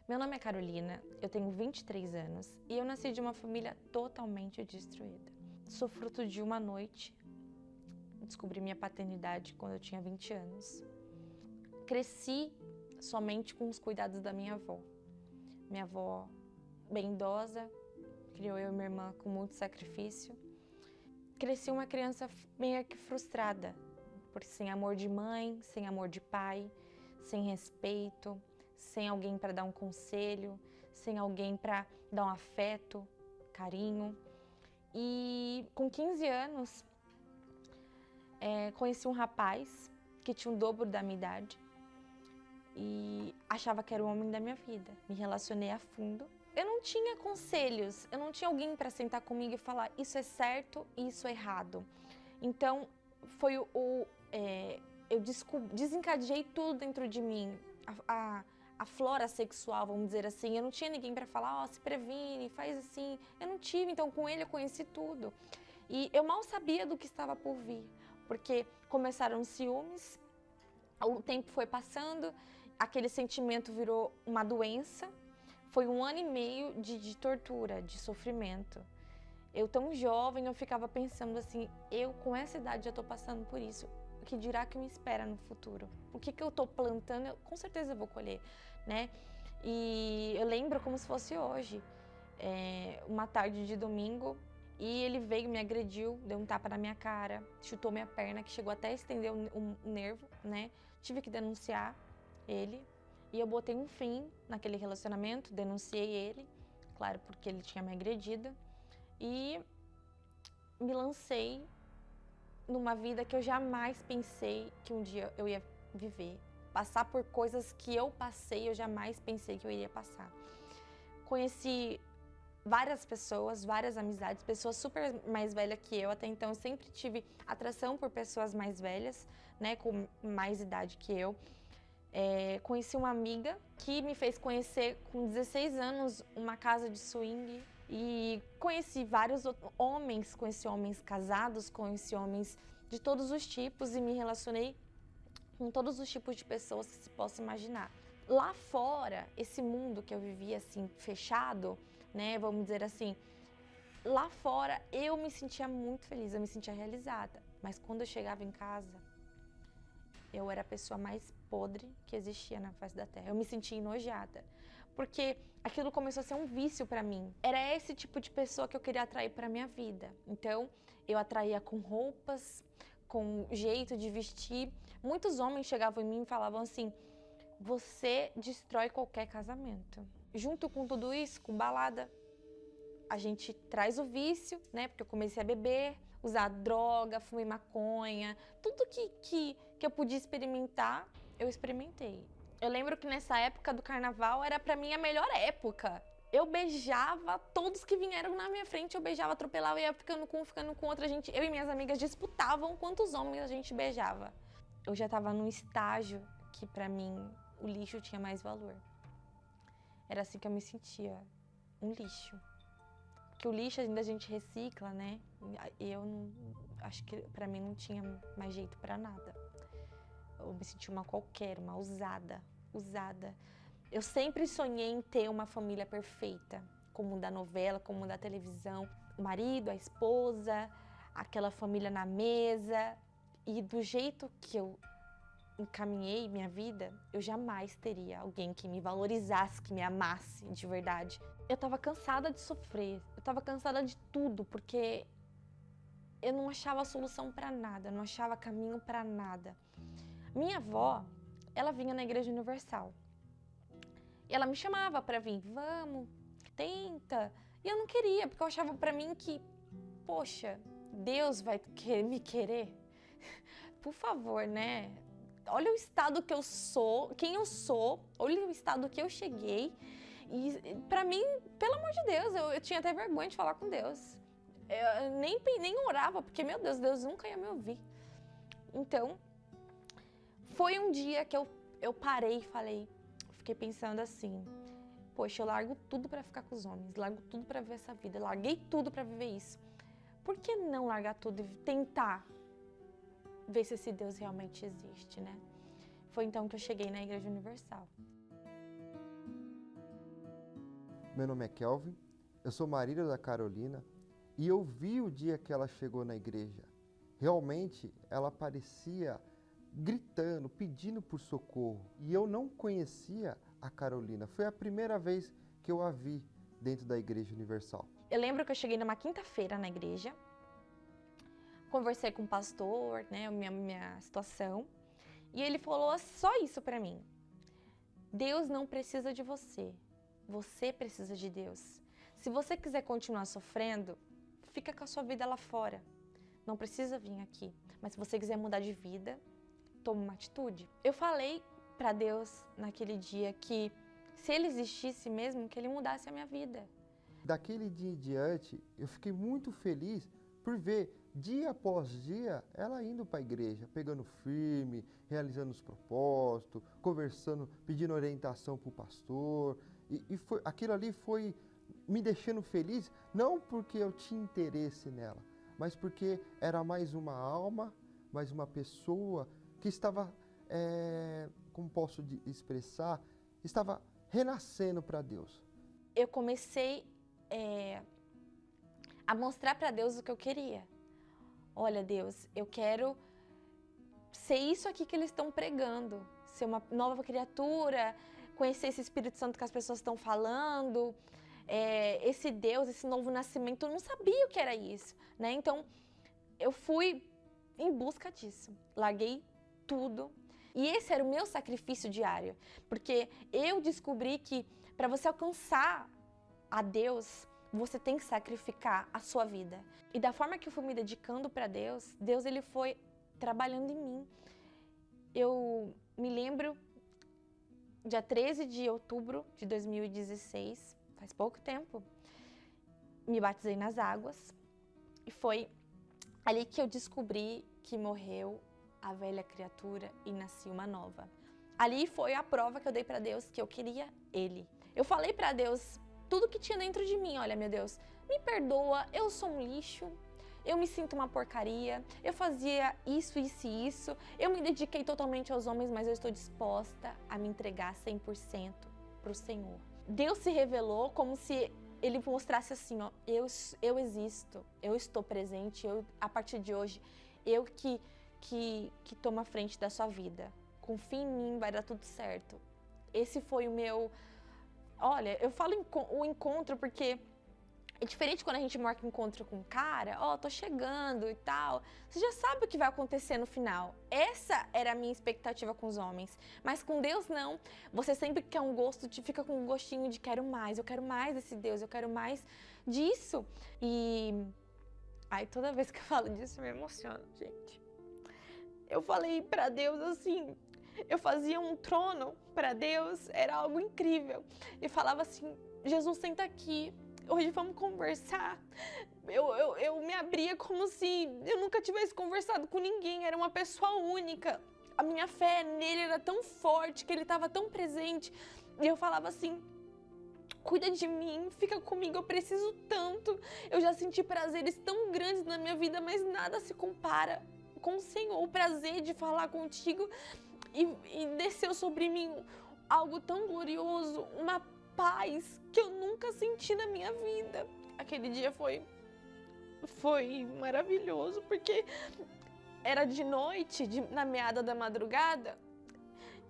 Meu nome é Carolina, eu tenho 23 anos e eu nasci de uma família totalmente destruída. Sou fruto de uma noite, descobri minha paternidade quando eu tinha 20 anos. Cresci somente com os cuidados da minha avó. Minha avó, bem idosa, criou eu e minha irmã com muito sacrifício. Cresci uma criança meio que frustrada, porque sem amor de mãe, sem amor de pai, sem respeito, sem alguém para dar um conselho, sem alguém para dar um afeto, carinho. E com 15 anos, conheci um rapaz que tinha o dobro da minha idade e achava que era o homem da minha vida. Me relacionei a fundo. Eu não tinha conselhos, eu não tinha alguém para sentar comigo e falar isso é certo e isso é errado. Então, foi eu desencadeei tudo dentro de mim. A flora sexual, vamos dizer assim, eu não tinha ninguém para falar, se previne, faz assim. Eu não tive, então com ele eu conheci tudo. E eu mal sabia do que estava por vir, porque começaram os ciúmes, o tempo foi passando, aquele sentimento virou uma doença. Foi 1 ano e meio de tortura, de sofrimento. Eu tão jovem, eu ficava pensando assim, eu com essa idade já estou passando por isso. O que dirá que me espera no futuro? O que eu estou plantando, com certeza eu vou colher, né? E eu lembro como se fosse hoje, uma tarde de domingo, e ele veio, me agrediu, deu um tapa na minha cara, chutou minha perna, que chegou até a estender o nervo, né? Tive que denunciar ele, e eu botei um fim naquele relacionamento, denunciei ele, claro, porque ele tinha me agredido, e me lancei numa vida que eu jamais pensei que um dia eu ia viver. Passar por coisas que eu passei, eu jamais pensei que eu iria passar. Conheci várias pessoas, várias amizades, pessoas super mais velhas que eu. Até então eu sempre tive atração por pessoas mais velhas, né, com mais idade que eu. Conheci uma amiga que me fez conhecer com 16 anos uma casa de swing. E conheci vários homens, conheci homens casados, conheci homens de todos os tipos e me relacionei com todos os tipos de pessoas que se possa imaginar. Lá fora, esse mundo que eu vivia assim, fechado, né, vamos dizer assim, lá fora eu me sentia muito feliz, eu me sentia realizada. Mas quando eu chegava em casa, eu era a pessoa mais podre que existia na face da terra. Eu me sentia enojada, porque aquilo começou a ser um vício para mim. Era esse tipo de pessoa que eu queria atrair para minha vida. Então, eu atraía com roupas, com jeito de vestir. Muitos homens chegavam em mim e falavam assim: você destrói qualquer casamento. Junto com tudo isso, com balada, a gente traz o vício, né? Porque eu comecei a beber, usar droga, fumei maconha, tudo que eu podia experimentar, eu experimentei. Eu lembro que nessa época do carnaval era pra mim a melhor época. Eu beijava todos que vieram na minha frente, eu beijava, atropelava, ia ficando com outra. Eu e minhas amigas disputavam quantos homens a gente beijava. Eu já tava num estágio que pra mim o lixo tinha mais valor. Era assim que eu me sentia, um lixo. Porque o lixo ainda a gente recicla, né? Eu não, acho que pra mim não tinha mais jeito pra nada. Eu me senti uma qualquer, uma usada. Eu sempre sonhei em ter uma família perfeita, como da novela, como da televisão. O marido, a esposa, aquela família na mesa. E do jeito que eu encaminhei minha vida, eu jamais teria alguém que me valorizasse, que me amasse de verdade. Eu tava cansada de sofrer, eu tava cansada de tudo, porque eu não achava solução pra nada, eu não achava caminho pra nada. Minha avó, ela vinha na Igreja Universal. E ela me chamava pra vir, vamos, tenta. E eu não queria, porque eu achava pra mim que, poxa, Deus vai me querer? Por favor, né? Olha o estado que eu sou, quem eu sou, olha o estado que eu cheguei. E pra mim, pelo amor de Deus, eu tinha até vergonha de falar com Deus. Eu nem orava, porque, meu Deus, Deus nunca ia me ouvir. Então, foi um dia que eu parei e falei, fiquei pensando assim, poxa, eu largo tudo pra ficar com os homens, largo tudo pra viver essa vida, larguei tudo pra viver isso. Por que não largar tudo e tentar ver se esse Deus realmente existe, né? Foi então que eu cheguei na Igreja Universal. Meu nome é Kelvin, eu sou marido da Carolina e eu vi o dia que ela chegou na igreja. Realmente, ela parecia gritando, pedindo por socorro. E eu não conhecia a Carolina. Foi a primeira vez que eu a vi dentro da Igreja Universal. Eu lembro que eu cheguei numa quinta-feira na igreja, conversei com o pastor, né, minha situação, e ele falou só isso pra mim. Deus não precisa de você, você precisa de Deus. Se você quiser continuar sofrendo, fica com a sua vida lá fora. Não precisa vir aqui. Mas se você quiser mudar de vida, toma uma atitude. Eu falei pra Deus naquele dia que se Ele existisse mesmo, que Ele mudasse a minha vida. Daquele dia em diante, eu fiquei muito feliz por ver, dia após dia, ela indo para a igreja, pegando firme, realizando os propósitos, conversando, pedindo orientação para o pastor. Aquilo ali foi me deixando feliz, não porque eu tinha interesse nela, mas porque era mais uma alma, mais uma pessoa que estava, como posso expressar, estava renascendo para Deus. Eu comecei a mostrar para Deus o que eu queria. Olha, Deus, eu quero ser isso aqui que eles estão pregando, ser uma nova criatura, conhecer esse Espírito Santo que as pessoas estão falando, esse Deus, esse novo nascimento. Eu não sabia o que era isso, né? Então, eu fui em busca disso, larguei tudo. E esse era o meu sacrifício diário, porque eu descobri que para você alcançar a Deus, você tem que sacrificar a sua vida. E da forma que eu fui me dedicando para Deus, Deus ele foi trabalhando em mim. Eu me lembro, dia 13 de outubro de 2016, faz pouco tempo, me batizei nas águas e foi ali que eu descobri que morreu a velha criatura e nasci uma nova. Ali foi a prova que eu dei para Deus que eu queria Ele. Eu falei para Deus tudo que tinha dentro de mim. Olha, meu Deus, me perdoa, eu sou um lixo, eu me sinto uma porcaria, eu fazia isso, isso e isso, eu me dediquei totalmente aos homens, mas eu estou disposta a me entregar 100% para o Senhor. Deus se revelou como se Ele mostrasse assim, ó, eu existo, eu estou presente, a partir de hoje, eu que tomo a frente da sua vida. Confia em mim, vai dar tudo certo. Esse foi o meu... Olha, eu falo o encontro porque é diferente quando a gente marca encontro com um cara, tô chegando e tal. Você já sabe o que vai acontecer no final. Essa era a minha expectativa com os homens. Mas com Deus, não. Você sempre quer um gosto, fica com um gostinho de quero mais. Eu quero mais desse Deus, eu quero mais disso. E... Ai, toda vez que eu falo disso, eu me emociono, gente. Eu falei pra Deus assim... Eu fazia um trono para Deus, era algo incrível. E falava assim, Jesus, senta aqui, hoje vamos conversar. Eu me abria como se eu nunca tivesse conversado com ninguém, era uma pessoa única. A minha fé nele era tão forte, que ele estava tão presente. E eu falava assim, cuida de mim, fica comigo, eu preciso tanto. Eu já senti prazeres tão grandes na minha vida, mas nada se compara com o Senhor. O prazer de falar contigo... E desceu sobre mim algo tão glorioso, uma paz que eu nunca senti na minha vida. Aquele dia foi maravilhoso, porque era de noite, na meada da madrugada,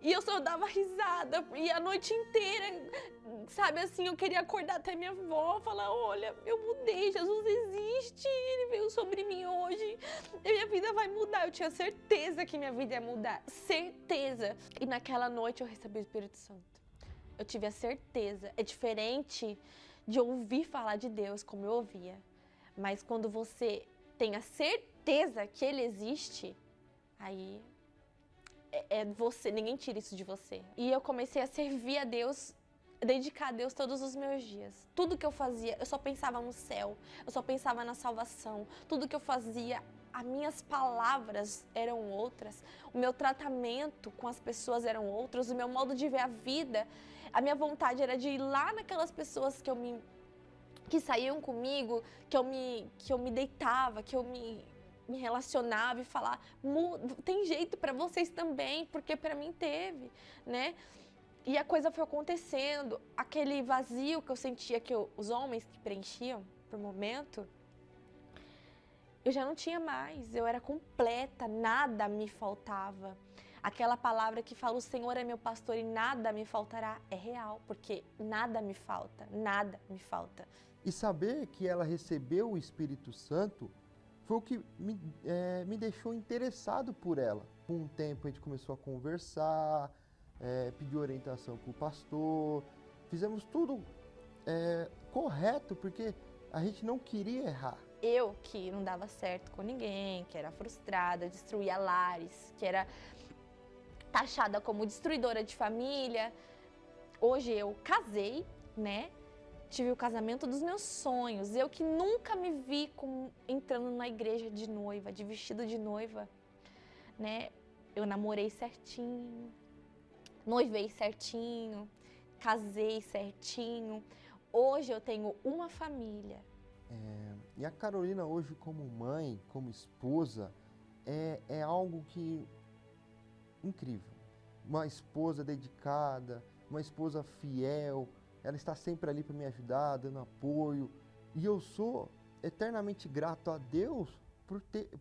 e eu só dava risada, e a noite inteira, sabe assim, eu queria acordar até minha avó, falar, olha, eu mudei, Jesus existe, Ele veio sobre mim hoje, e minha vida vai mudar. Eu tinha certeza que minha vida ia mudar, certeza. E naquela noite eu recebi o Espírito Santo. Eu tive a certeza. É diferente de ouvir falar de Deus como eu ouvia, mas quando você tem a certeza que Ele existe, aí... É você, ninguém tira isso de você. E eu comecei a servir a Deus, dedicar a Deus todos os meus dias. Tudo que eu fazia, eu só pensava no céu, eu só pensava na salvação. Tudo que eu fazia, as minhas palavras eram outras, o meu tratamento com as pessoas eram outros, o meu modo de ver a vida, a minha vontade era de ir lá naquelas pessoas que saíam comigo, que eu me deitava, que eu me relacionava e falar, tem jeito para vocês também, porque para mim teve, né? E a coisa foi acontecendo, aquele vazio que eu sentia que os homens que preenchiam por momento, eu já não tinha mais, eu era completa, nada me faltava. Aquela palavra que fala, o Senhor é meu pastor e nada me faltará, é real, porque nada me falta, nada me falta. E saber que ela recebeu o Espírito Santo foi o que me deixou interessado por ela. Com um tempo a gente começou a conversar, pediu orientação com o pastor, fizemos tudo correto, porque a gente não queria errar. Eu que não dava certo com ninguém, que era frustrada, destruía lares, que era taxada como destruidora de família. Hoje eu casei, né? Tive o casamento dos meus sonhos. Eu que nunca me vi entrando na igreja de noiva, de vestido de noiva, né? Eu namorei certinho, noivei certinho, casei certinho. Hoje eu tenho uma família. E a Carolina hoje como mãe, como esposa, é algo que incrível. Uma esposa dedicada, uma esposa fiel, ela está sempre ali para me ajudar, dando apoio. E eu sou eternamente grato a Deus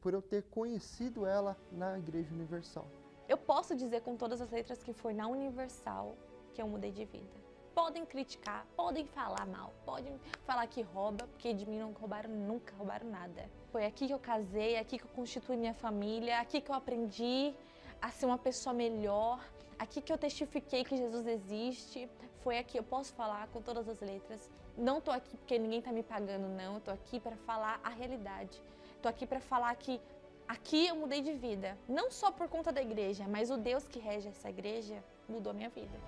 por eu ter conhecido ela na Igreja Universal. Eu posso dizer com todas as letras que foi na Universal que eu mudei de vida. Podem criticar, podem falar mal, podem falar que rouba, porque de mim não roubaram, nunca roubaram nada. Foi aqui que eu casei, aqui que eu constituí minha família, aqui que eu aprendi a ser uma pessoa melhor, aqui que eu testifiquei que Jesus existe. Foi aqui, eu posso falar com todas as letras. Não tô aqui porque ninguém tá me pagando, não. Eu tô aqui para falar a realidade. Tô aqui para falar que aqui eu mudei de vida. Não só por conta da igreja, mas o Deus que rege essa igreja mudou a minha vida.